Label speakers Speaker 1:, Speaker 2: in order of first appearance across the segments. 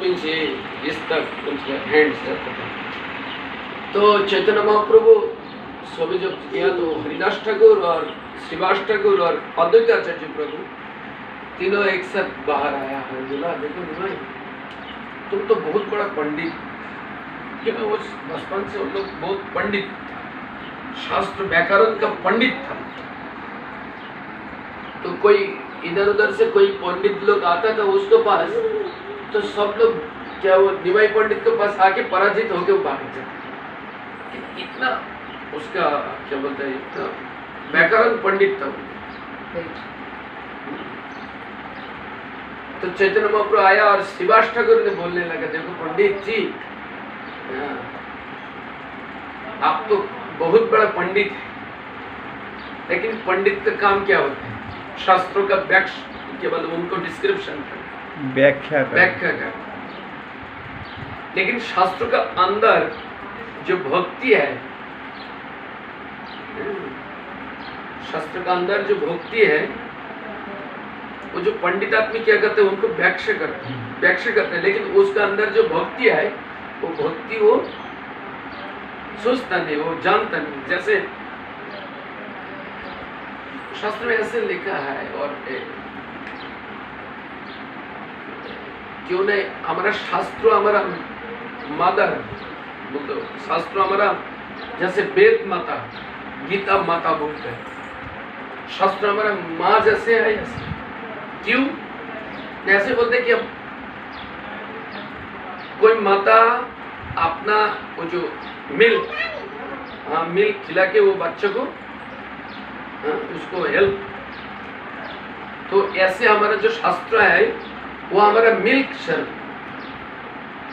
Speaker 1: నుంచి इस तक उनके हैंड्स रहते थे। तो चैतन्य महाप्रभु स्वामी जब किया तो हरिदास ठाकुर और श्रीवास ठाकुर और अद्वैत आचार्य प्रभु तीनों एक साथ बाहर आया है। बोला देखो भाई तुम तो बहुत बड़ा पंडित, क्योंकि वो बचपन से उन लोग बहुत पंडित, शास्त्र व्याकरण का पंडित था। तो कोई इधर उधर से कोई पंडित लोग आता था उसके पास, तो सब लोग क्या वो निमाई पंडित के पास आके पराजित होके वो भाग जाते। इतना उसका क्या बोलते हैं, इतना व्याकरण पंडित था। तो चैतन्य महाप्रभु आया और श्रीवास ठाकुर ने बोलने लगा देखो पंडित जी, आप तो बहुत बड़ा पंडित है, लेकिन पंडित का काम क्या होता है? शास्त्रों का व्याख्या केवल उनको डिस्क्रिप्शन व्याख्या कर। लेकिन शास्त्रों का अंदर जो भक्ति है, शास्त्र का अंदर जो भक्ति है, वो जो पंडित आदमी क्या करते हैं उनको व्याख्या करते हैं, लेकिन उसका अंदर जो भक्ति है वो भक्ति वो सोचता नहीं, वो जानता नहीं। जैसे शास्त्र में ऐसे लिखा है, और क्यों नहीं हमारा शास्त्र हमारा मदर बोलते, शास्त्र हमारा जैसे वेद माता गीता माता बोलते हैं, शास्त्र हमारा माँ जैसे है। ऐसे क्यों ऐसे बोलते कि अब कोई माता अपना वो जो मिल्क खिला के वो बच्चे को उसको हेल्प, तो ऐसे हमारा जो शास्त्र है वो हमारा मिल्क शरीर,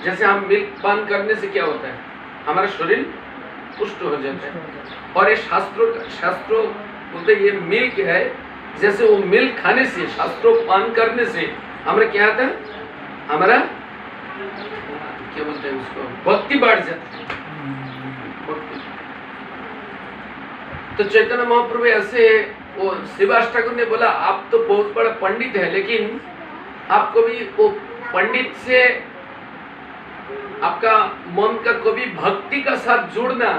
Speaker 1: जैसे हम मिल्क पान करने से क्या होता है हमारा शरीर पुष्ट हो जाता है। और ये शास्त्रों बोलते ये मिल्क है, जैसे वो मिल्क खाने से शास्त्रों पान करने से हमारा क्या आता है, हमारा क्या बोलते हैं उसको भक्ति बढ़ जाती है। तो चैतन्य महाप्रभु ऐसे वो श्रीवास ठाकुर ने बोला आप तो बहुत बड़ा पंडित है, लेकिन आपको भी वो पंडित से आपका मन का कभी भक्ति का साथ जुड़ना,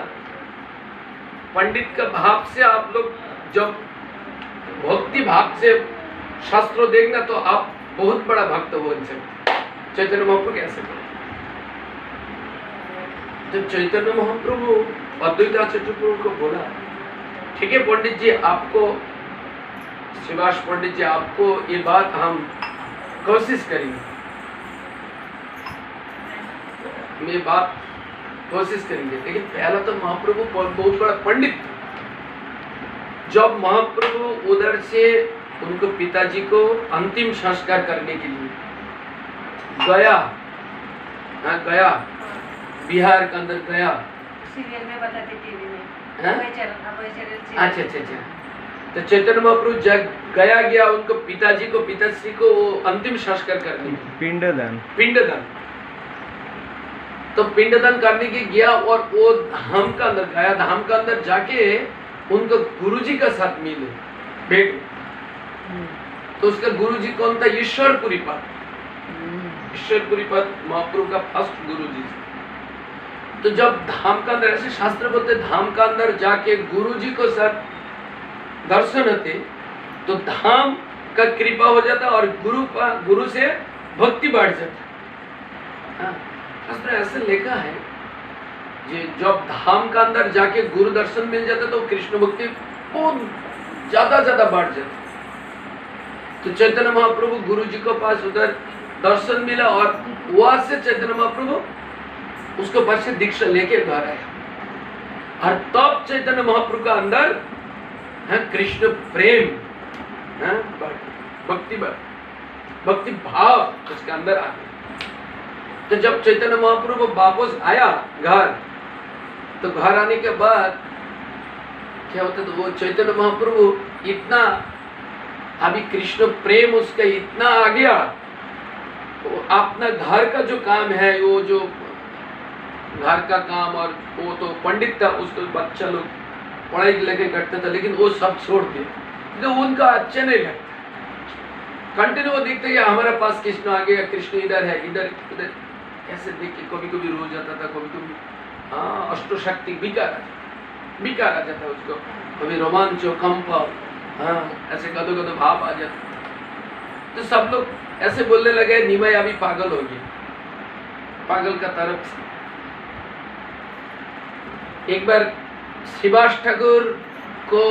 Speaker 1: पंडित का भाव से आप लोग जब भक्ति भाव से शास्त्रों देखना तो आप बहुत बड़ा भक्त बन सकते। चैतन्य महाप्रभु कैसे बोले? तो चैतन्य महाप्रभु अद्वैत आचार्य प्रभु को बोला ठीक है पंडित जी, आपको श्रीवास पंडित जी आपको ये बात हम कोशिश करेंगे, ये बात कोशिश करेंगे, लेकिन पहला तो महाप्रभु बहुत बड़ा पंडित। जब महाप्रभु उधर से उनको पिताजी को अंतिम संस्कार करने के लिए गया बिहार के अंदर गया,
Speaker 2: सीरियल में बताते टीवी में।
Speaker 1: अच्छा। तो चैतन्य महाप्रभु जब गया उनको पिताश्री को अंतिम संस्कार करने, पिंडदान तो पिंडदान करने के गया और वो धाम का अंदर गया। धाम का अंदर जाके उनको गुरुजी का साथ मिले भेंट। तो उसका गुरुजी कौन था? ईश्वरपुरीपाद महाप्रभु का फर्स्ट गुरुजी। तो जब धाम का अंदर, ऐसे शास्त्र बोलते धाम का अंदर जाके गुरुजी को साथ दर्शन होते तो धाम का कृपा हो जाता और गुरु से भक्ति बढ़ जाता। शास्त्र ऐसे लिखा है कि जब धाम का अंदर जाके गुरु दर्शन मिल जाता तो कृष्ण भक्ति बहुत ज्यादा बढ़ जाती। तो चैतन्य महाप्रभु गुरु जी को पास उधर दर्शन मिला और वहां से चैतन्य महाप्रभु उसको पास से दीक्षा लेके घर आया। और तब चैतन्य महाप्रभु का अंदर कृष्ण प्रेम भक्ति भाव उसके अंदर आ गया। तो जब चैतन्य महाप्रभु वापस आया घर, तो घर आने के बाद क्या होता, तो वो चैतन्य महाप्रभु इतना अभी कृष्ण प्रेम उसका इतना आ गया, तो अपना घर का जो काम है, वो जो घर का काम, और वो तो पंडित था, उसको बच्चा लोग पढ़ाई लिखाई करता था, लेकिन वो सब छोड़ दिया तो उनका अच्छा नहीं लगता। कंटिन्यू वो देखते कि हमारे पास कृष्ण आ गया, कृष्ण इधर है, इधर उधर, ऐसे देख के कभी कभी रो जाता था, कभी कभी अष्टशक्ति विकार आ जाता उसको, कभी रोमांच कंप, ऐसे कदो कदो भाव आ जाता। तो सब लोग ऐसे बोलने लगे निमाई अभी पागल हो गई, पागल का तरफ से। एक बार श्रीवास ठाकुर को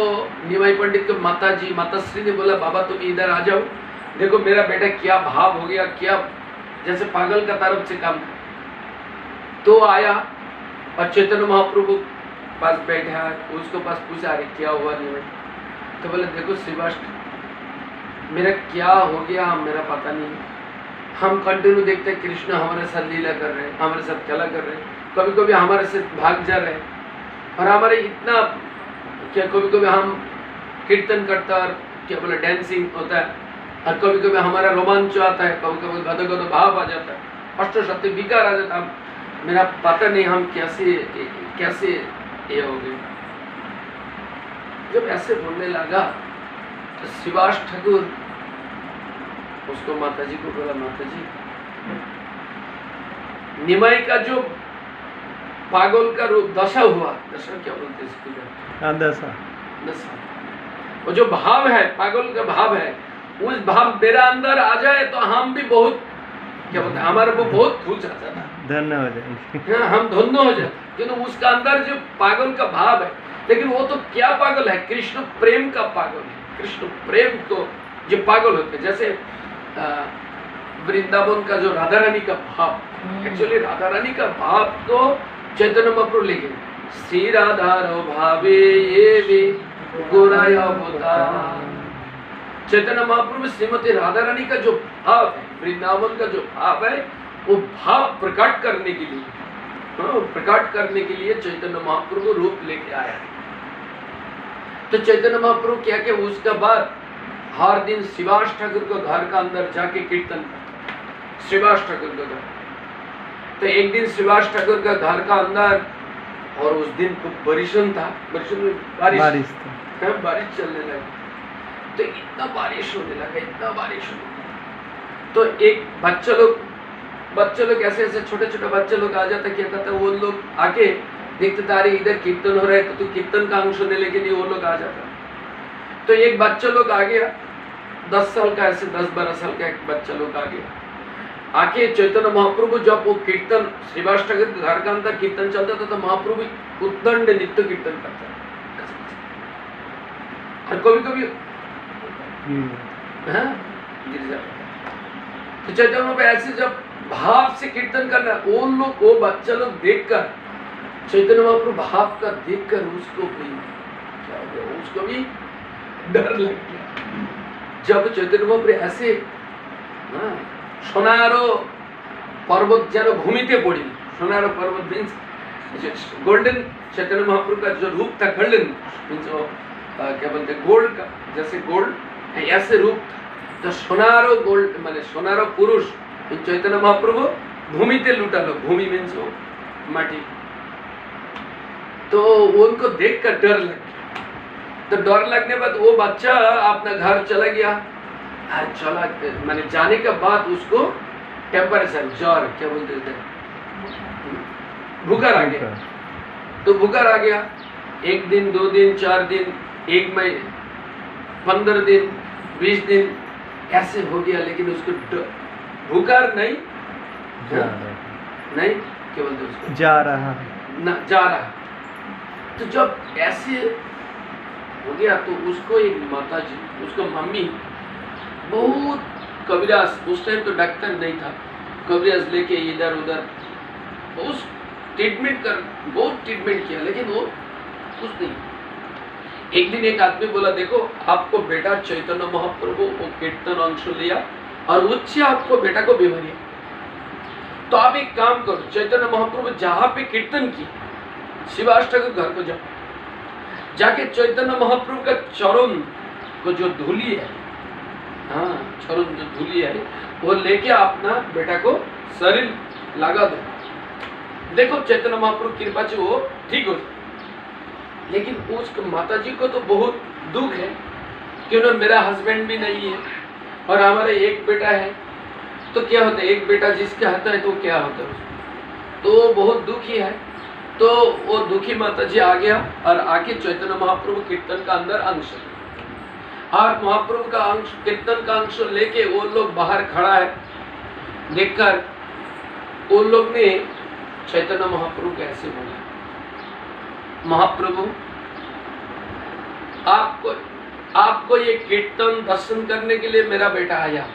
Speaker 1: निमाई पंडित को माताश्री ने बोला, बाबा तुम इधर आ जाओ, देखो मेरा बेटा क्या भाव हो गया, क्या जैसे पागल का तरफ से काम। तो आया और चैतन्य महाप्रभु पास बैठा, उसको पास पूछा अरे क्या हुआ निमाई? तो बोले देखो श्रीवास मेरा क्या हो गया मेरा पता नहीं, हम कंटिन्यू देखते हैं कृष्ण हमारे साथ लीला कर रहे हैं, हमारे साथ खेला कर रहे हैं, कभी कभी हमारे से भाग जा रहे हैं, और हमारे इतना क्या कभी कभी हम कीर्तन करता और क्या बोले डांसिंग होता है, और कभी कभी हमारा रोमांच आता है, कभी कभी गदो गदो भाव आ जाता है, अष्टशक्ति विकार आ जाता है, मेरा पता नहीं हम कैसे ये हो गए। जब ऐसे बोलने लगा तो श्रीवास ठाकुर उसको माताजी को बोला, माताजी निमाई का जो पागल का रूप दशा हुआ, दशा क्या बोलते हैं इसको? दशा। वो जो भाव है, पागल का भाव है, उस भाव मेरा अंदर आ जाए तो हम भी बहुत क्या बोलते हैं, हमारा वो बहुत खुश आ जाता है,
Speaker 3: धन्य हो जाए,
Speaker 1: हम धन्य हो जाए, क्योंकि उसका अंदर जो पागल का भाव है। लेकिन वो तो क्या पागल है, कृष्ण प्रेम का पागल है, कृष्ण प्रेम तो जो पागल होते, जैसे वृंदावन का जो राधा रानी का भाव, एक्चुअली राधा रानी का भाव तो चैतन्य महाप्रभु लिखे, श्री राधारो भावे ये वे गोराया अवतार। चैतन्य महाप्रभु श्रीमती राधा रानी का जो भाव है, वृंदावन का जो भाव है, वो भाव प्रकट करने के लिए, प्रकट करने के लिए चैतन्य महाप्रभु रूप लेके आया है। तो चैतन्य महाप्रभु क्या कि उसका बाद हर दिन श्रीवास ठाकुर को घर का अंदर जाके कीर्तन करता, श्रीवास ठाकुर का घर। तो एक दिन श्रीवास ठाकुर का घर का अंदर, और उस दिन तो बारिशन था, बारिश चलने लगी, तो इतना बारिश होने लगा, इतना बारिश होने लगा। तो एक बच्चे लोग ऐसे ऐसे छोटे छोटे बच्चे लोग आ जाते, क्या कहते हैं वो लोग आके देखते तारे इधर कीर्तन हो रहा है, तो कीर्तन का अंश लेने के लिए वो लोग आ जाता। तो एक बच्चा लोग आ गया, 10 साल का, ऐसे 10-12 साल का एक बच्चा लोग आ गया, आके चैतन्य महाप्रभु जब वो कीर्तन श्रीवास ठाकुर के घर का अंदर कीर्तन चलता था, तो महाप्रभु उद्दंड नित्य कीर्तन करता और कभी कभी गिर जाता। तो चैतन्य महाप्रभु ऐसे जब भाव से कीर्तन करना, वो बच्चा लोग देखकर, चैतन्य महाप्रभु भाव का देखकर उसको भी क्या हो गया, उसको भी डर लग गया। जब चैतन्य महाप्रभु ऐसे सोनारो पर्वत जेनो भूमिते पड़ी, सोनारो पर्वत मीन्स गोल्डन, चैतन्य महाप्रभु का जो रूप था गोल्डन मीन्स क्या बोलते गोल्ड का, जैसे गोल्ड ऐसे रूप था। तो सोनारो गोल्ड माने सोनारो पुरुष चैतन्य महाप्रभु भूमिते लूटा लो, भूमि मीन्स वो माटी। तो उनको देखकर डर लग गया। तो डर लगने बाद वो बच्चा अपना घर चला गया, चला माने जाने के बाद उसको टेम्परेचर ज्वर क्या बोलते थे, बुखार आ गया। तो बुखार आ गया, 1 दिन 2 दिन 4 दिन 1 महीने 15 दिन 20 दिन ऐसे हो गया, लेकिन उसको बुखार नहीं क्या बोलते उसको, जा रहा। तो जब ऐसे हो गया तो उसको एक माता जी, उसको मम्मी बहुत कबीराज, उस टाइम तो डॉक्टर नहीं था, कबीराज लेके इधर उधर बहुत ट्रीटमेंट किया, लेकिन वो कुछ नहीं। एक दिन एक आदमी बोला, देखो आपको बेटा चैतन्य महाप्रभु वो कीर्तन अंश लिया और उससे आपको बेटा को बीमारी है, तो आप एक काम करो, चैतन्य महाप्रभु जहाँ पे कीर्तन की श्रीवास ठाकुर घर को जाओ, जाके चैतन्य महाप्रभु का चरण को जो धूली है, चरण जो धूली है वो लेके अपना बेटा को शरीर लगा दो, देखो चैतन्य महाप्रभु कृपा से वो ठीक हो जाए। लेकिन उस माता जी को तो बहुत दुख है कि उन्हें मेरा हस्बैंड भी नहीं है, और हमारा एक बेटा है, तो क्या होता है, एक बेटा जिसका होता है तो क्या होता है, तो वो बहुत दुखी है। तो वो दुखी माता जी आ गया और आके चैतन्य महाप्रभु कीर्तन का अंदर अंश, और महाप्रभु का अंश, कीर्तन का अंश लेके वो लोग बाहर खड़ा है। देखकर उन लोग ने चैतन्य महाप्रभु को ऐसे बोला, महाप्रभु आपको ये कीर्तन दर्शन करने के लिए मेरा बेटा आया,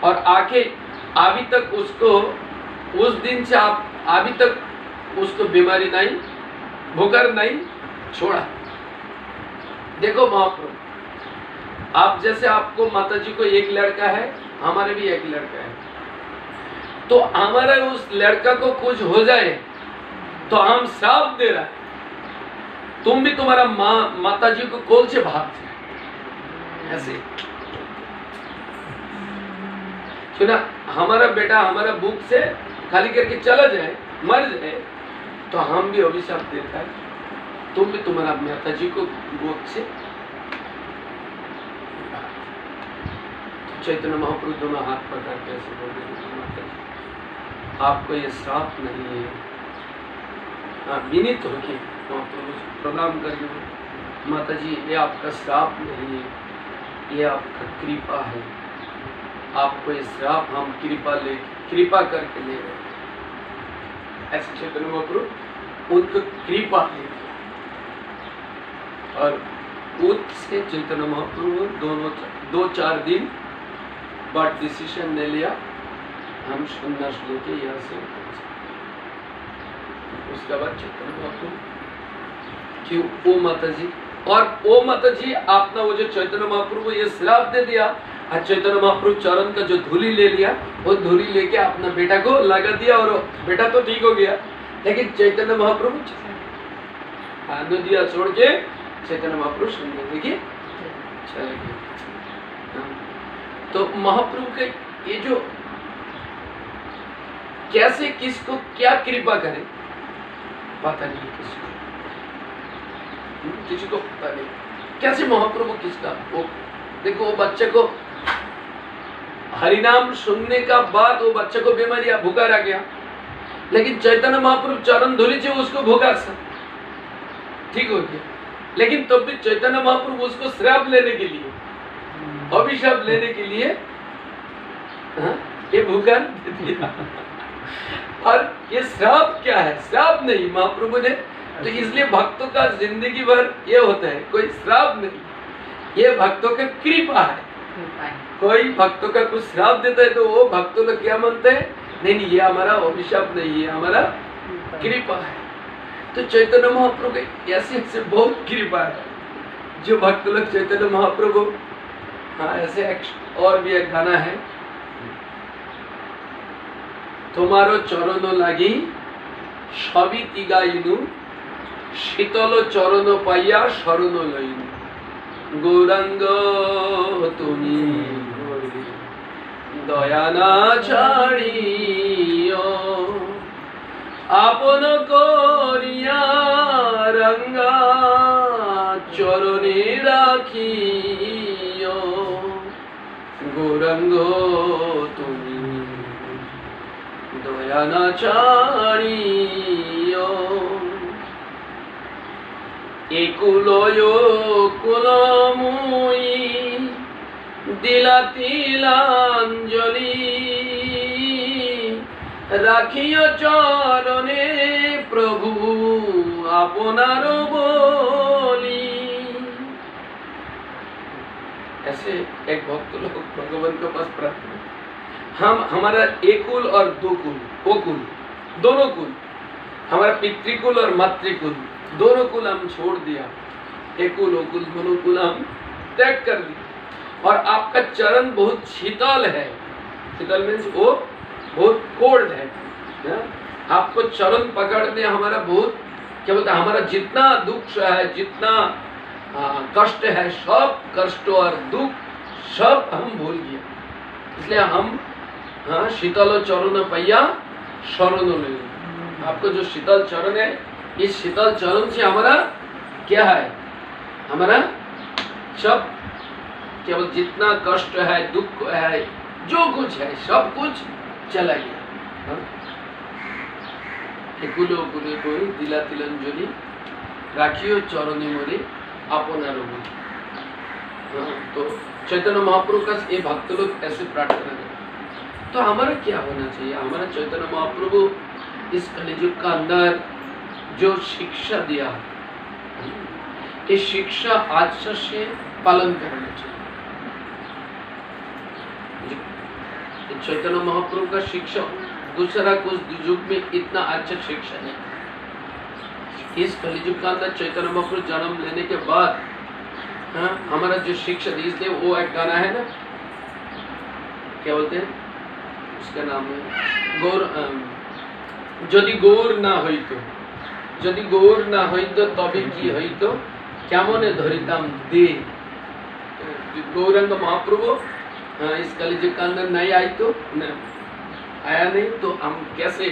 Speaker 1: और आके अभी तक उसको, उस दिन से आप अभी तक उसको बीमारी नहीं, भूखर नहीं छोड़ा। देखो महाप्रभु, आप जैसे आपको माता जी को एक लड़का है, हमारे भी एक लड़का है, तो हमारा उस लड़का को कुछ हो जाए तो हम श्राप दे रहा है, तुम भी तुम्हारा माता जी को कोल से भाग जाए। ऐसे सुना, हमारा बेटा हमारा भूख से खाली करके चला जाए, मर जाए, तो हम भी अभिशाप देता है, तुम भी तुम्हारा माता जी को गोद से। चैतन्य महाप्रभु दोनों हाथ पकड़ के ऐसे बोल रहे, माता जी आपको ये श्राप नहीं है। विनीत होके महाप्रभु प्रणाम करिए, माता जी ये आपका श्राप नहीं है, ये आपका कृपा है, आपको ये श्राप हम कृपा करके ले रहे हैं। ऐसे चैतन्य महाप्रभु उनको कृपा है, और उससे चैतन्य महाप्रभु दोनों 2-4 दिन बाद डिसीजन ले लिया, हम संन्यास लेके यहाँ से। उसके बाद चैतन्य महाप्रभु कि ओ माता जी, और ओ माता जी आपने वो जो चैतन्य महाप्रभु ये श्राप दे दिया, और चैतन्य महाप्रभु चरण का जो धूली ले लिया, वो धूली लेके अपना बेटा को लगा दिया, और बेटा तो ठीक हो गया, लेकिन चैतन्य महाप्रभु नदिया छोड़ के चैतन्य महाप्रभु सुनने देखिए चले गए। तो महाप्रभु के ये जो कैसे किसको क्या कृपा करे पता नहीं, किसी को पता नहीं कैसे महाप्रभु किसका, वो देखो वो बच्चे को हरिनाम सुनने का बाद वो बच्चे को बीमारी भूखा रह गया, लेकिन चैतन्य महाप्रभु चरण धूली से उसको भूखा सा ठीक हो गया, लेकिन तब भी चैतन्य महाप्रभु उसको श्राप लेने के लिए, अभिशाप लेने के लिए ये भूखा दिया। और ये श्राप क्या है, श्राप नहीं महाप्रभु ने, तो इसलिए भक्तों का जिंदगी भर ये होता है, कोई श्राप नहीं, ये भक्तों का कृपा है। कोई भक्तों का कुछ श्राप देता है तो वो भक्तों लोग क्या मानते हैं, नहीं ये हमारा अभिशाप नहीं है, हमारा कृपा है। तो चैतन्य महाप्रभु के ऐसे बहुत कृपा है, जो भक्त लोग चैतन्य महाप्रभु, हाँ ऐसे और भी एक गाना है, तुम्हारो चरण लागी सभी तिगाइनु, शीतल चरण पाइया शरण लइनु, गौरांग तुमी दया ना छाड़ियो, आपन करिया रंगा चरणे राखियो, गौरांग तुमी दया ना छाड़ियो, एकुलयो कुलमुई दिला तिलांजलि, राखियो चरणे प्रभु आपनार बोली। ऐसे एक भक्त लोग भगवान के पास प्रार्थना, हम हमारा एक कुल और दो कुल, वो कुल दोनों कुल, हमारा पितृकुल और मातृकुल दोनों कुल हम छोड़ दिया, एक कुल ओ कुल दोनों कुल हम त्याग कर दिया, और आपका चरण बहुत शीतल है, शीतल मीन्स वो बहुत कोल्ड है, आपको चरण पकड़ने हमारा बहुत क्या बोलते हैं, हमारा जितना दुख है, जितना कष्ट है, सब कष्ट और दुख सब हम भूल गए, इसलिए हम शीतल चरण पैया शरण ले। आपको जो शीतल चरण है, इस शीतल चरण से हमारा क्या है, हमारा सब केवल जितना कष्ट है, दुख है, जो कुछ है, सब कुछ चला गया। हाँ? এগুলো গুলো করে দিলা তিলাঞ্জলি রাখিও চরণে মোরে আপনার মনে। तो चैतन्य महाप्रभु का ये भक्त लोग ऐसे प्रार्थना करते। तो हमारा क्या होना चाहिए? हमारा चैतन्य महाप्रभु इस कलियुग का अंदर जो शिक्षा दिया, ये शिक्षा आज से पालन करना चाहिए। चैतन्य महाप्रभु का शिक्षा दूसरा कुछ युग में इतना अच्छा शिक्षा नहीं। इस कलियुग का अंदर चैतन्य महाप्रभु जन्म लेने के बाद हाँ, हमारा जो शिक्षा दी, इसलिए वो एक गाना है ना, क्या बोलते हैं उसका नाम है गौर, यदि गौर ना हईतो, यदि गौर ना हईतो तबे की हईतो केमने धरिताम दे। गौरांग महाप्रभु इस कलियुग के अंदर नहीं आई तो आया नहीं तो हम कैसे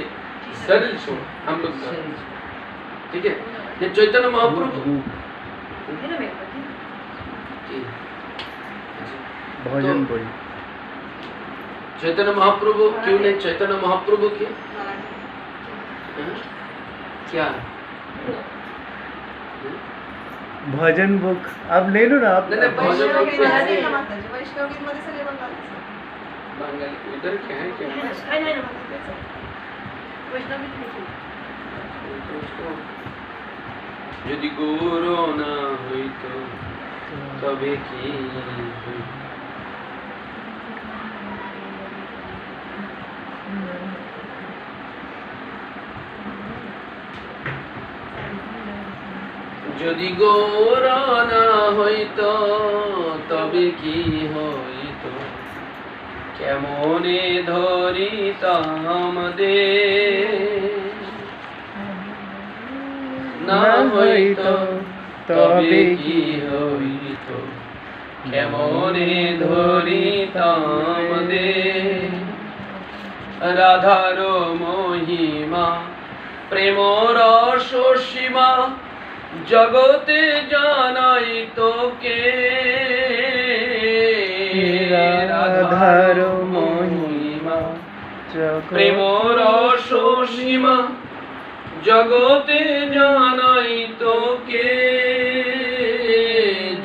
Speaker 1: शरीर छोड़ हम लोग, ठीक है। ये चैतन्य महाप्रभु
Speaker 3: भजन बोली
Speaker 1: चैतन्य महाप्रभु क्यों नहीं? चैतन्य महाप्रभु के क्या
Speaker 3: भजन बुक आप ले लो ना। आप
Speaker 1: नहीं, भजन बुक में है।
Speaker 4: वैष्णवगीत मध्ये सगळे बंगाली
Speaker 1: बंगाली उधर क्या है, क्या है? यदि गुरु ना हुई तो तबे की हुई। যদি গোরা না হইতো তবে কি হইতো, কেমনে ধরিতাম দে। না হইতো তবে কি হইতো, কেমনে ধরিতাম দে। রাধার মহিমা প্রেম রস সীমা জগতে জানাই তোকে।
Speaker 3: রাধার মহিমা
Speaker 1: প্রেম রস সীমা জগতে জানাই তোকে।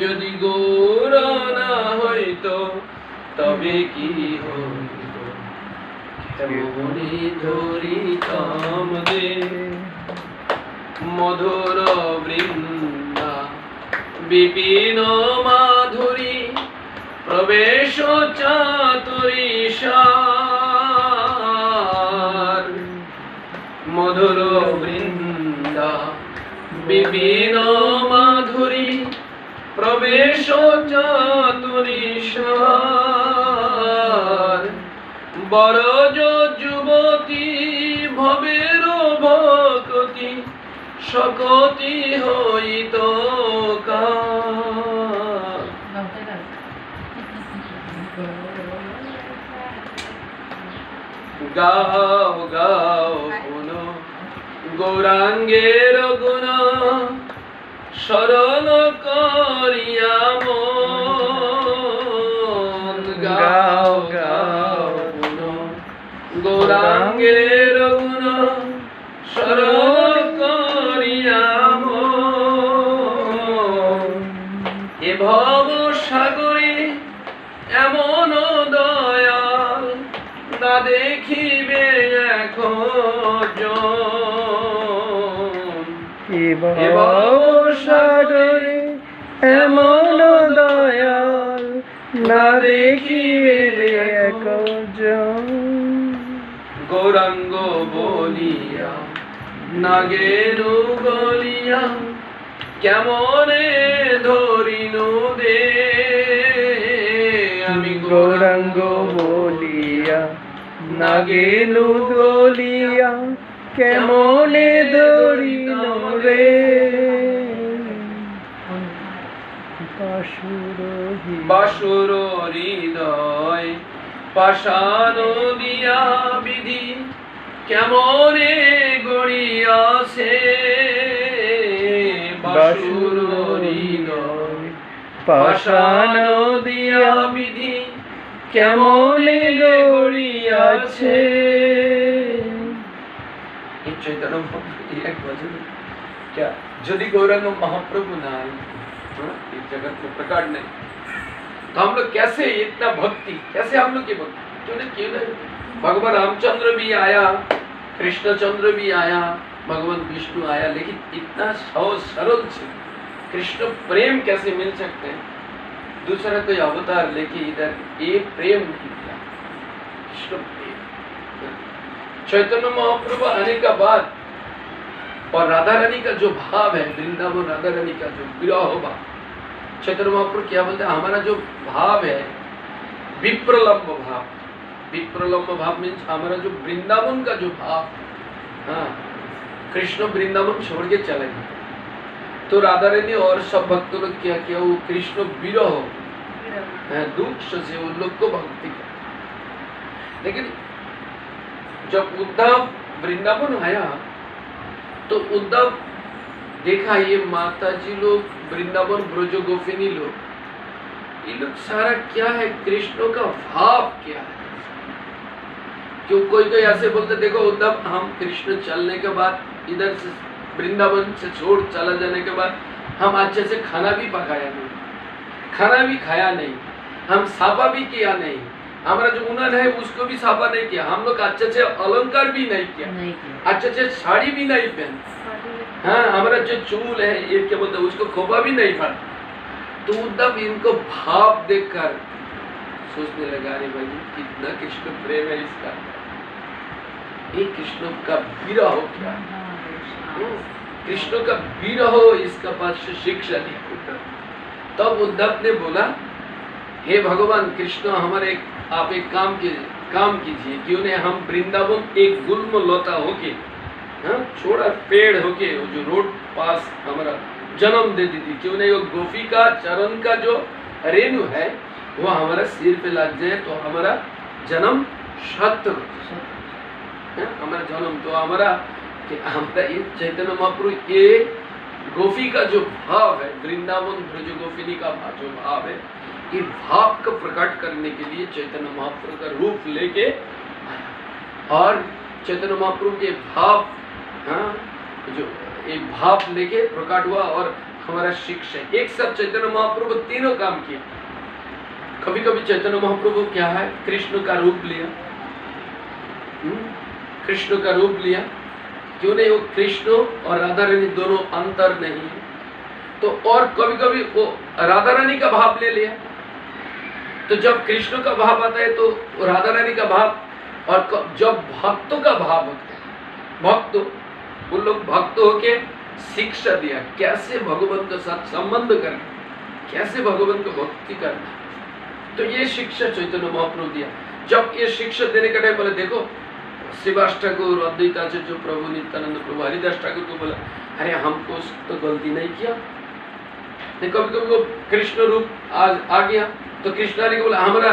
Speaker 1: যদি গৌরা না হইতো তবে কি হইতো, কেমনে ধরিতাম দে। মধুর বৃন্দা বিপিন মাধুরী প্রবেশ চাতুরী সার। মধুর বৃন্দা বিপিন মাধুরী প্রবেশ চাতুরী সার। বরজ যুবতী ভবের ভকতি সকতি হইত কার। গাও গাও পুন গৌরাঙ্গের গুণ স্মরণ করিয়া মন। গাও গাও পুন গৌরাঙ্গের গুণ স্মরণ করিয়া মন। এ ভব সাগরে এমন দয়াল না দেখিবে এখন। এ ভব সাগরে এমন দয়াল না দেখিবে এখন। গৌরাঙ্গ বলিয়া নাগেরু গলিয়া কেমনে ধরিনু দে। আমি
Speaker 3: গৌরাঙ্গ বলিয়া নাগেলু গলিয়া কেমনে ধরিনু রে।
Speaker 1: বাসুর হৃদয় পাষাণ দিয়া বিধি কেমনে গড়িয়াছে। বাসুর হৃদয়
Speaker 3: পাষাণ দিয়া
Speaker 1: বিধি
Speaker 3: কেমনে গড়িয়াছে।
Speaker 1: ये चैतन्य महाप्रभु की एक भजन क्या यदि गौरांग महाप्रभु ना आए इस जगत में प्रकट नहीं तो हम लोग कैसे इतना भक्ति कैसे हम लोग की भक्ति क्यों नहीं भगवान रामचंद्र भी आया कृष्णचंद्र भी आया भगवान विष्णु आया लेकिन इतना सरल से कृष्ण प्रेम कैसे मिल सकते हैं दूसरा कोई अवतार लेके इधर ये प्रेम नहीं दिया कृष्ण प्रेम चैतन्य महाप्रभु आने का बाद और राधा रानी का जो भाव है वृंदावन राधा रानी का जो विरह भाव चैतन्य महाप्रभु क्या बोलते हैं हमारा जो भाव है विप्रलंब भाव मीन्स हमारा जो वृंदावन का जो भाव हाँ कृष्ण वृंदावन छोड़ के चले गए तो राधा रानी और सब भक्तों लोग क्या किया वो कृष्ण विरह दुख से उन लोग को भक्ति कर लेकिन जब उद्धव वृंदावन आया तो उद्धव देखा ये माता जी लोग वृंदावन ब्रज गोपिनी लोग ये लोग सारा क्या है कृष्ण का भाव क्या है क्यों कोई ऐसे बोलते देखो उद्धव हम कृष्ण चलने के बाद इधर से वृंदावन से छोड़ चला जाने के बाद हम अच्छे से खाना भी पकाया नहीं खाना भी खाया नहीं हम साफा भी किया नहीं हमारा जो उन्नत है उसको भी साफा नहीं किया हम लोग अच्छे से अलंकार भी नहीं किया अच्छे से साड़ी भी नहीं पहन हाँ हमारा जो चूल है ये क्या बोलते उसको खोपा भी नहीं पड़ा तो उद्धव इनको भाव देखकर सोचने लगा अरे भाई कितना कृष्ण प्रेम है इसका ये कृष्ण का विरह हो क्या कृष्ण का विरह इसका पास से शिक्षा दिया उद्धव तब उद्धव ने बोला हे भगवान कृष्ण हमारे आप एक काम कीजिए क्यों नहीं हम वृंदावन एक गुल्म लता होके छोड़ा पेड़ होके जो रोड पास हमारा जन्म दे दी थी क्यों नहीं वो गोपी का चरण का जो रेणु है वो हमारा सिर पे लग जाए तो हमारा जन्म सत्य हमारा जन्म तो हमारा ये चैतन्य महाप्रभु ये गोपी का जो भाव है वृंदावन ब्रज गोपिनी का जो भाव है ये भाव को प्रकट करने के लिए चैतन्य महाप्रभु का रूप लेके आया और चैतन्य महाप्रभु के भाव जो एक भाव लेके प्रकट हुआ और हमारा शिक्षा एक साथ चैतन्य महाप्रभु तीनों काम किया कभी कभी चैतन्य महाप्रभु क्या है कृष्ण का रूप लिया कृष्ण का रूप लिया क्यों नहीं वो कृष्ण और राधा रानी दोनों अंतर नहीं है तो और कभी कभी वो राधा रानी का भाव ले लिया तो जब कृष्ण का भाव आता है तो राधा रानी का भाव और जब भक्तों का भाव होता है भक्त उन लोग भक्त होके शिक्षा दिया कैसे भगवान के साथ संबंध करना कैसे भगवान को भक्ति करना तो ये शिक्षा चैतन्य महाप्रभु दिया जब ये शिक्षा देने का टाइम बोले देखो श्रीवास ठाकुर अद्वैताचार्य जो प्रभु नित्यानंद प्रभु हरिदास ठाकुर को बोला अरे हमको तो गलती नहीं किया कभी कभी वो कृष्ण रूप आज आ गया तो कृष्ण ने बोला हमारा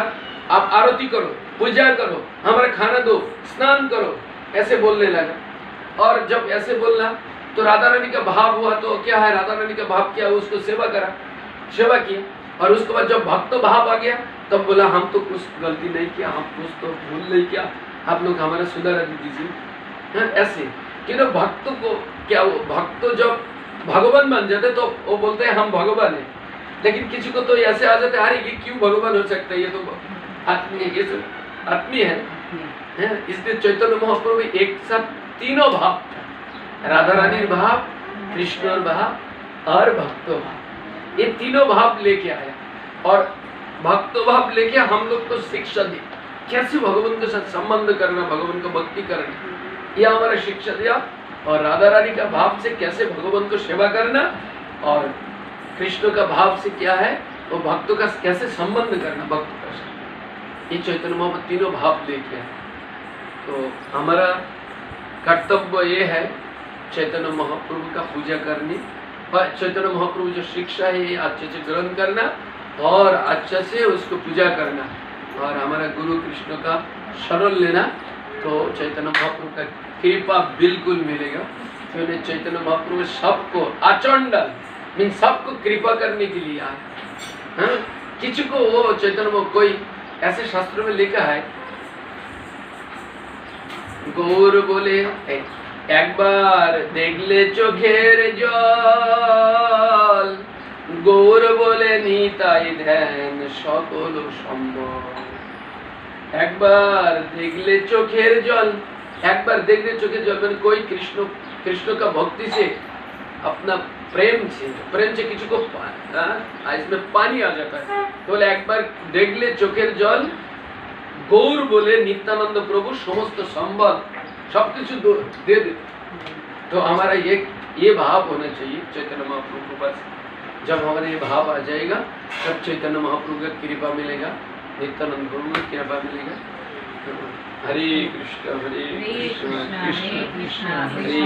Speaker 1: आप आरती करो पूजा करो हमारा खाना दो स्नान करो ऐसे बोलने लगा और जब ऐसे बोलना तो राधा रानी का भाव हुआ तो क्या है राधा रानी का भाव क्या उसको सेवा किया और उसके बाद जब भक्त भाव आ गया तब बोला हम तो कुछ गलती नहीं किया हम कुछ तो भूल नहीं किया आप लोग हमारा सुधार दीजिए ऐसे कि भक्त को क्या वो भक्त जब भगवान बन जाते तो वो बोलते हैं हम भगवान है लेकिन किसी को तो ऐसे आ जाते अरे ये क्यों भगवान हो सकता है ये तो आत्मी है ये तो आत्मी है इसलिए चैतन्य महाप्रभु एक साथ तीनों भाव राधा रानी भाव कृष्ण भाव और भक्त भाव ये तीनों भाव लेके आया और भक्त भाव लेके हम लोग को शिक्षा दी कैसे भगवान के साथ संबंध करना भगवान को भक्ति करना यह हमारा शिक्षा दिया और राधा रानी का भाव से कैसे भगवान को सेवा करना और कृष्ण का भाव से क्या है वो भक्तों का कैसे संबंध करना भक्त का ये चैतन्य महाप्रभु तीनों भाव लेके आए तो हमारा कर्तव्य ये है चैतन्य महाप्रभु का पूजा करनी और चैतन्य महाप्रभु जो शिक्षा है ये अच्छे से ग्रहण करना और अच्छे से उसको पूजा करना और हमारा गुरु कृष्ण का शरण लेना तो चैतन्य महाप्रभु का कृपा बिल्कुल मिलेगा क्योंकि चैतन्य महाप्रभु सबको अचंडल मीन सबको कृपा करने के लिए आए हाँ? किसी को वो चैतन्य में कोई ऐसे शास्त्रों में लिखा है, गौर बोले एक बार देख ले चोखेर जल, गौर बोले निताई ध्यान सकल सम्भव। एक बार देख ले चोखेर जल, एक बार देख ले चोखेर जल मैंने कोई कृष्ण का भक्ति से अपना प्रेम से किसी को इसमें पानी आ जाता है, तो बोले एक बार देख ले चोखेर जल, गौर बोले नित्यानंद प्रभु समस्त संबल सब कुछ दे दे। तो हमारा ये भाव होना चाहिए चैतन्य महाप्रभु के पास। जब हमारा ये भाव आ जाएगा तब चैतन्य महाप्रभु का कृपा मिलेगा, नित्यानंद प्रभु की कृपा मिलेगा। हरे कृष्ण कृष्ण कृष्ण हरे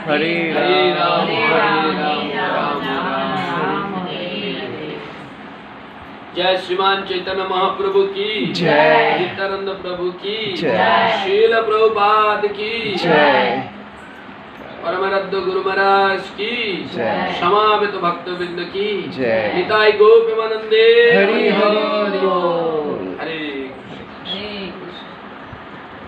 Speaker 1: हरे, हरे राम राम राम हरे। जय श्रीमान चैतन्य महाप्रभु की
Speaker 3: जय,
Speaker 1: नित्यानंद प्रभु की
Speaker 3: जय,
Speaker 1: शील प्रभुपाद की
Speaker 3: जय,
Speaker 1: परमाराध्य गुरु महाराज की
Speaker 3: जय,
Speaker 1: समावेत भक्तवृंद की
Speaker 3: जय।
Speaker 1: निताई गोपीमानंदे
Speaker 3: हरि हरि बोल।